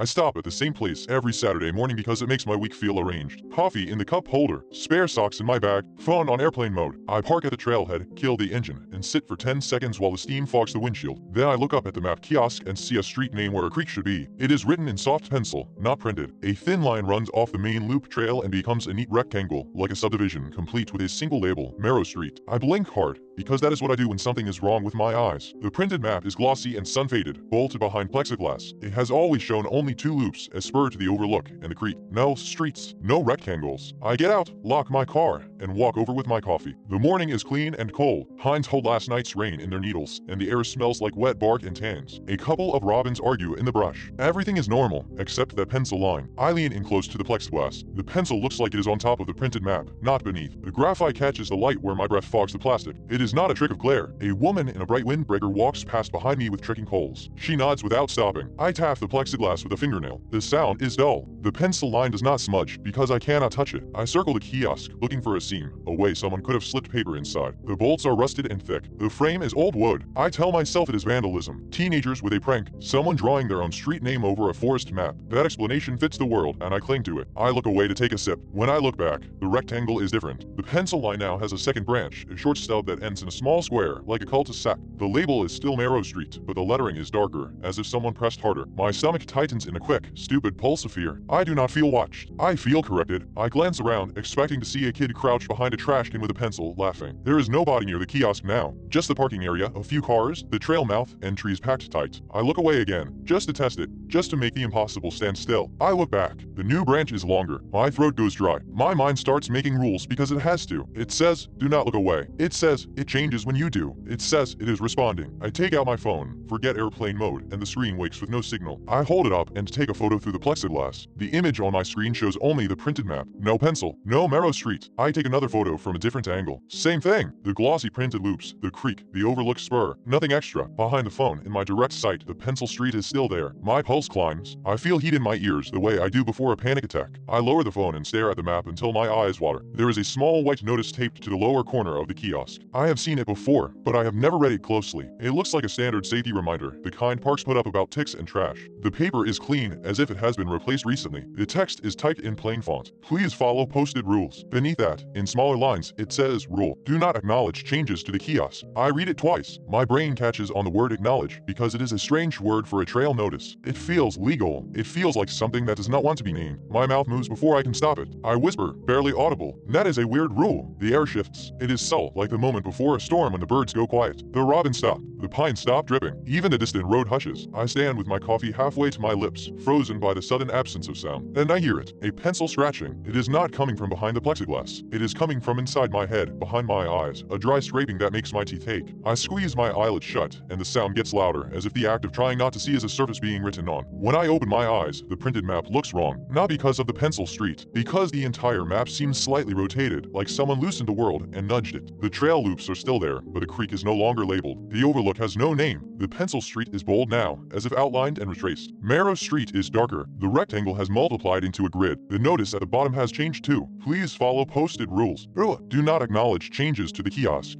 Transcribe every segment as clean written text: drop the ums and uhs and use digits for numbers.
I stop at the same place every Saturday morning because it makes my week feel arranged. Coffee in the cup holder, spare socks in my bag, phone on airplane mode. I park at the trailhead, kill the engine, and sit for 10 seconds while the steam fogs the windshield. Then I look up at the map kiosk and see a street name where a creek should be. It is written in soft pencil, not printed. A thin line runs off the main loop trail and becomes a neat rectangle, like a subdivision, complete with a single label, Marrow Street. I blink hard, because that is what I do when something is wrong with my eyes. The printed map is glossy and sun-faded, bolted behind plexiglass. It has always shown only two loops, a spur to the overlook and the creek. No streets, no rectangles. I get out, lock my car, and walk over with my coffee. The morning is clean and cold. Pines hold last night's rain in their needles, and the air smells like wet bark and tans. A couple of robins argue in the brush. Everything is normal, except that pencil line. I lean in close to the plexiglass. The pencil looks like it is on top of the printed map, not beneath. The graphite catches the light where my breath fogs the plastic. It is not a trick of glare. A woman in a bright windbreaker walks past behind me with tricking coals. She nods without stopping. I tap the plexiglass with a fingernail. The sound is dull. The pencil line does not smudge because I cannot touch it. I circle the kiosk, looking for a seam, a way someone could have slipped paper inside. The bolts are rusted and thick. The frame is old wood. I tell myself it is vandalism. Teenagers with a prank. Someone drawing their own street name over a forest map. That explanation fits the world, and I cling to it. I look away to take a sip. When I look back, the rectangle is different. The pencil line now has a second branch, a short stub that ends in a small square, like a cul-de-sac. The label is still Marrow Street, but the lettering is darker, as if someone pressed harder. My stomach tightens in a quick, stupid pulse of fear. I do not feel watched. I feel corrected. I glance around, expecting to see a kid crouched behind a trash can with a pencil, laughing. There is nobody near the kiosk now. Just the parking area, a few cars, the trail mouth, and trees packed tight. I look away again, just to test it, just to make the impossible stand still. I look back. The new branch is longer. My throat goes dry. My mind starts making rules because it has to. It says, do not look away. It says, it changes when you do. It says, it is responding. I take out my phone, forget airplane mode, and the screen wakes with no signal. I hold it up and take a photo through the plexiglass. The image on my screen shows only the printed map. No pencil. No Marrow Street. I take another photo from a different angle. Same thing. The glossy printed loops, the creek, the overlooked spur. Nothing extra. Behind the phone, in my direct sight, the pencil street is still there. My pulse climbs. I feel heat in my ears the way I do before a panic attack. I lower the phone and stare at the map until my eyes water. There is a small white notice taped to the lower corner of the kiosk. I have seen it before, but I have never read it closely. It looks like a standard safety reminder, the kind parks put up about ticks and trash. The paper is clean, as if it has been replaced recently. The text is typed in plain font. Please follow posted rules. Beneath that, in smaller lines, it says, rule. Do not acknowledge changes to the kiosk. I read it twice. My brain catches on the word acknowledge, because it is a strange word for a trail notice. It feels legal. It feels like something that does not want to be named. My mouth moves before I can stop it. I whisper, barely audible. That is a weird rule. The air shifts. It is subtle, like the moment before a storm when the birds go quiet. The robins stop. The pines stop dripping. Even the distant road hushes. I stand with my coffee halfway to my lips, frozen by the sudden absence of sound. And I hear it. A pencil scratching. It is not coming from behind the plexiglass. It is coming from inside my head, behind my eyes, a dry scraping that makes my teeth ache. I squeeze my eyelids shut, and the sound gets louder, as if the act of trying not to see is a surface being written on. When I open my eyes, the printed map looks wrong. Not because of the pencil street, because the entire map seems slightly rotated, like someone loosened the world and nudged it. The trail loops are still there, but the creek is no longer labeled. The overlook has no name. The pencil street is bold now, as if outlined and retraced. Marrow Street is darker. The rectangle has multiplied into a grid. The notice at the bottom has changed too. Please follow posted rules. Do not acknowledge changes to the kiosk.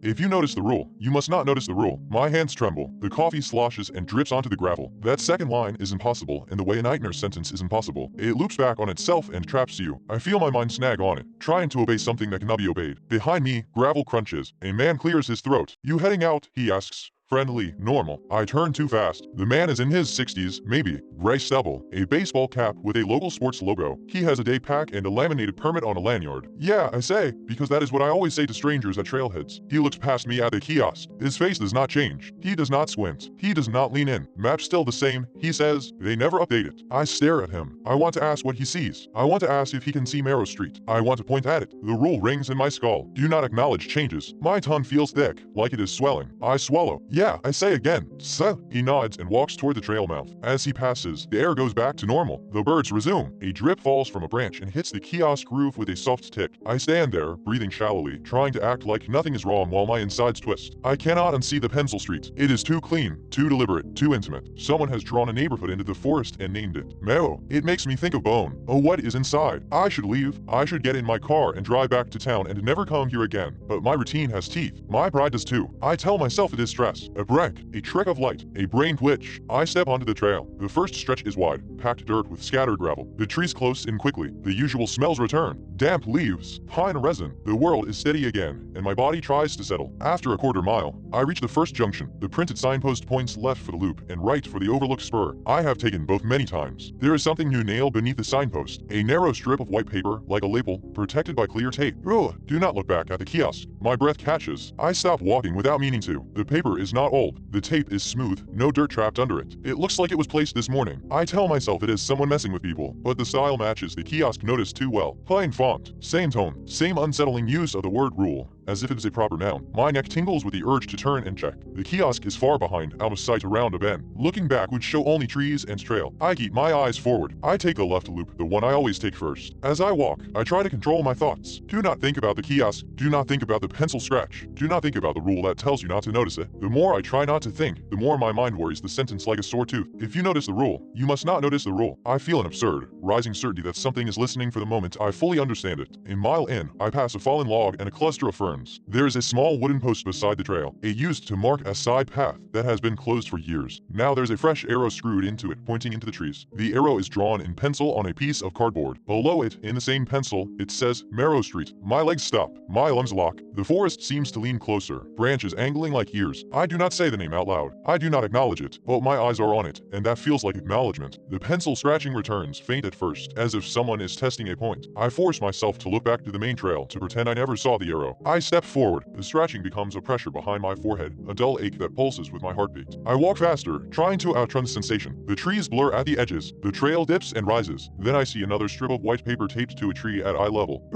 If you notice the rule, you must not notice the rule. My hands tremble. The coffee sloshes and drips onto the gravel. That second line is impossible, in the way a nightmare sentence is impossible. It loops back on itself and traps you. I feel my mind snag on it, trying to obey something that cannot be obeyed. Behind me, gravel crunches. A man clears his throat. You heading out? He asks. Friendly, normal. I turn too fast. The man is in his 60s, maybe. Gray stubble, a baseball cap with a local sports logo. He has a day pack and a laminated permit on a lanyard. Yeah, I say, because that is what I always say to strangers at trailheads. He looks past me at the kiosk. His face does not change. He does not squint. He does not lean in. Map's still the same. He says, they never update it. I stare at him. I want to ask what he sees. I want to ask if he can see Marrow Street. I want to point at it. The rule rings in my skull. Do not acknowledge changes. My tongue feels thick, like it is swelling. I swallow. Yeah, I say again. Sir. He nods and walks toward the trail mouth. As he passes, the air goes back to normal. The birds resume. A drip falls from a branch and hits the kiosk roof with a soft tick. I stand there, breathing shallowly, trying to act like nothing is wrong while my insides twist. I cannot unsee the pencil street. It is too clean, too deliberate, too intimate. Someone has drawn a neighborhood into the forest and named it Marrow. It makes me think of bone. Oh, what is inside? I should leave. I should get in my car and drive back to town and never come here again. But my routine has teeth. My pride does too. I tell myself it is stress. A break, a trick of light, a brain twitch. I step onto the trail. The first stretch is wide, packed dirt with scattered gravel. The trees close in quickly. The usual smells return. Damp leaves, pine resin. The world is steady again, and my body tries to settle. After a quarter mile, I reach the first junction. The printed signpost points left for the loop and right for the overlooked spur. I have taken both many times. There is something new nailed beneath the signpost. A narrow strip of white paper, like a label, protected by clear tape. Ugh, do not look back at the kiosk. My breath catches. I stop walking without meaning to. The paper is not old. The tape is smooth, no dirt trapped under it. It looks like it was placed this morning. I tell myself it is someone messing with people, but the style matches the kiosk notice too well. Plain font, same tone, same unsettling use of the word rule, as if it is a proper noun. My neck tingles with the urge to turn and check. The kiosk is far behind, out of sight around a bend. Looking back would show only trees and trail. I keep my eyes forward. I take the left loop, the one I always take first. As I walk, I try to control my thoughts. Do not think about the kiosk. Do not think about the pencil scratch. Do not think about the rule that tells you not to notice it. The more I try not to think, the more my mind worries the sentence like a sore tooth. If you notice the rule, you must not notice the rule. I feel an absurd, rising certainty that something is listening for the moment I fully understand it. A mile in, I pass a fallen log and a cluster of ferns. There is a small wooden post beside the trail. It used to mark a side path that has been closed for years. Now there's a fresh arrow screwed into it, pointing into the trees. The arrow is drawn in pencil on a piece of cardboard. Below it, in the same pencil, it says Marrow Street. My legs stop. My lungs lock. The forest seems to lean closer, branches angling like ears. I do not say the name out loud. I do not acknowledge it, but my eyes are on it, and that feels like acknowledgement. The pencil scratching returns, faint at first, as if someone is testing a point. I force myself to look back to the main trail to pretend I never saw the arrow. I step forward. The scratching becomes a pressure behind my forehead, a dull ache that pulses with my heartbeat. I walk faster, trying to outrun the sensation. The trees blur at the edges. The trail dips and rises. Then I see another strip of white paper taped to a tree at eye level.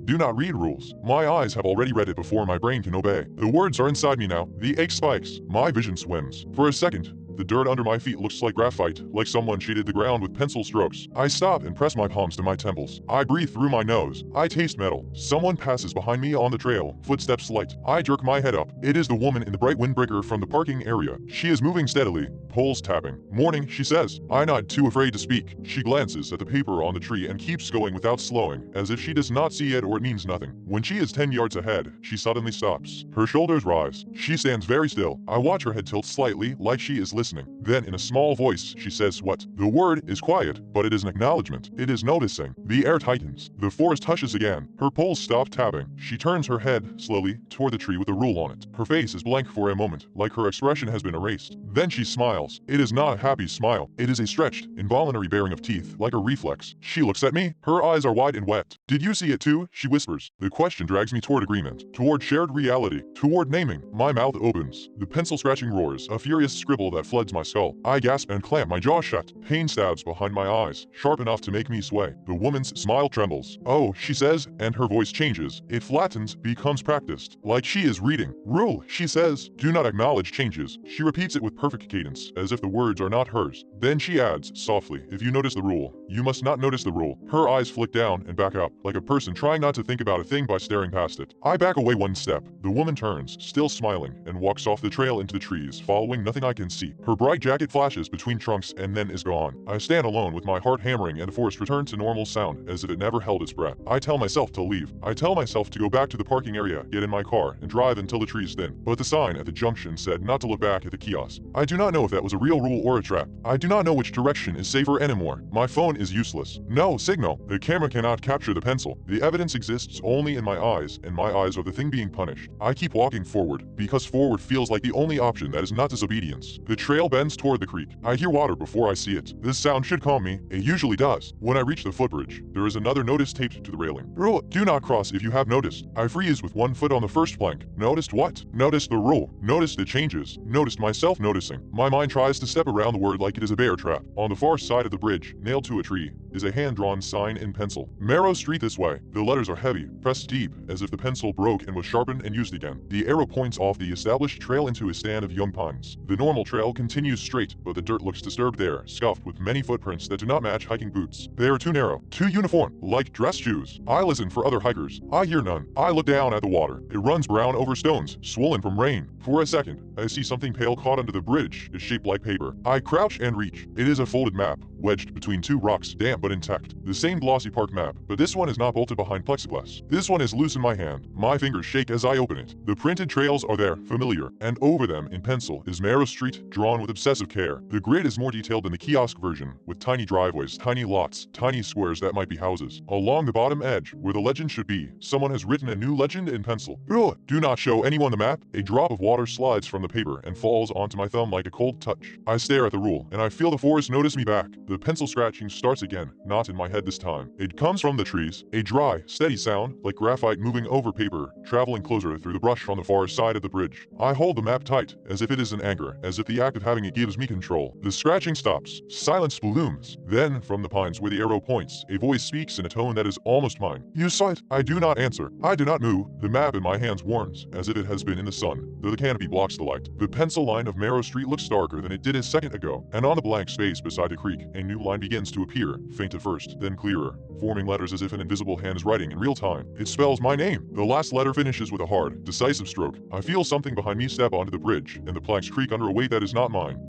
Do not read rules. My eyes have already read it before my brain can obey. The words are inside me now. The ache spikes. My vision swims. For a second, the dirt under my feet looks like graphite, like someone shaded the ground with pencil strokes. I stop and press my palms to my temples. I breathe through my nose. I taste metal. Someone passes behind me on the trail, footsteps light. I jerk my head up. It is the woman in the bright windbreaker from the parking area. She is moving steadily, poles tapping. Morning, she says. I nod, too afraid to speak. She glances at the paper on the tree and keeps going without slowing, as if she does not see it or it means nothing. When she is 10 yards ahead, she suddenly stops. Her shoulders rise. She stands very still. I watch her head tilt slightly, like she is listening. Then, in a small voice, she says what? The word is quiet, but it is an acknowledgement. It is noticing. The air tightens. The forest hushes again. Her poles stop tapping. She turns her head, slowly, toward the tree with a rule on it. Her face is blank for a moment, like her expression has been erased. Then she smiles. It is not a happy smile. It is a stretched, involuntary baring of teeth, like a reflex. She looks at me. Her eyes are wide and wet. Did you see it too? She whispers. The question drags me toward agreement, toward shared reality, toward naming. My mouth opens. The pencil scratching roars, a furious scribble that floods my skull. I gasp and clamp my jaw shut. Pain stabs behind my eyes, sharp enough to make me sway. The woman's smile trembles. Oh, she says, and her voice changes. It flattens, becomes practiced, like she is reading. Rule, she says. Do not acknowledge changes. She repeats it with perfect cadence, as if the words are not hers. Then she adds, softly, if you notice the rule, you must not notice the rule. Her eyes flick down and back up, like a person trying not to think about a thing by staring past it. I back away one step. The woman turns, still smiling, and walks off the trail into the trees, following nothing I can see. Her bright jacket flashes between trunks and then is gone. I stand alone with my heart hammering and the forest returns to normal sound, as if it never held its breath. I tell myself to leave. I tell myself to go back to the parking area, get in my car, and drive until the trees thin. But the sign at the junction said not to look back at the kiosk. I do not know if that was a real rule or a trap. I do not know which direction is safer anymore. My phone is useless. No signal. The camera cannot capture the pencil. The evidence exists only in my eyes, and my eyes are the thing being punished. I keep walking forward, because forward feels like the only option that is not disobedience. The trail bends toward the creek. I hear water before I see it. This sound should calm me. It usually does. When I reach the footbridge, there is another notice taped to the railing. Rule, do not cross if you have noticed. I freeze with one foot on the first plank. Noticed what? Noticed the rule. Noticed the changes. Noticed myself noticing. My mind tries to step around the word like it is a bear trap. On the far side of the bridge, nailed to a tree, is a hand-drawn sign in pencil. Marrow Street this way. The letters are heavy, pressed deep, as if the pencil broke and was sharpened and used again. The arrow points off the established trail into a stand of young pines. The normal trail continues straight, but the dirt looks disturbed there, scuffed with many footprints that do not match hiking boots. They are too narrow, too uniform, like dress shoes. I listen for other hikers. I hear none. I look down at the water. It runs brown over stones, swollen from rain. For a second, I see something pale caught under the bridge, is shaped like paper. I crouch and reach. It is a folded map, wedged between two rocks, damp but intact. The same glossy park map, but this one is not bolted behind plexiglass. This one is loose in my hand. My fingers shake as I open it. The printed trails are there, familiar, and over them, in pencil, is Marrow Street, drawn with obsessive care. The grid is more detailed than the kiosk version, with tiny driveways, tiny lots, tiny squares that might be houses. Along the bottom edge, where the legend should be, someone has written a new legend in pencil. Ugh. Do not show anyone the map. A drop of water slides from the paper and falls onto my thumb like a cold touch. I stare at the rule, and I feel the forest notice me back. The pencil scratching starts again, not in my head this time. It comes from the trees, a dry, steady sound, like graphite moving over paper, traveling closer through the brush on the far side of the bridge. I hold the map tight, as if it is in anger, as if the act of having it gives me control. The scratching stops. Silence blooms. Then, from the pines where the arrow points, a voice speaks in a tone that is almost mine. You saw it. I do not answer. I do not move. The map in my hands warms, as if it has been in the sun, though the canopy blocks the light. The pencil line of Marrow Street looks darker than it did a second ago, and on the blank space beside the creek, a new line begins to appear, faint at first, then clearer, forming letters as if an invisible hand is writing in real time. It spells my name. The last letter finishes with a hard, decisive stroke. I feel something behind me step onto the bridge, and the planks creak under a weight that is not mine.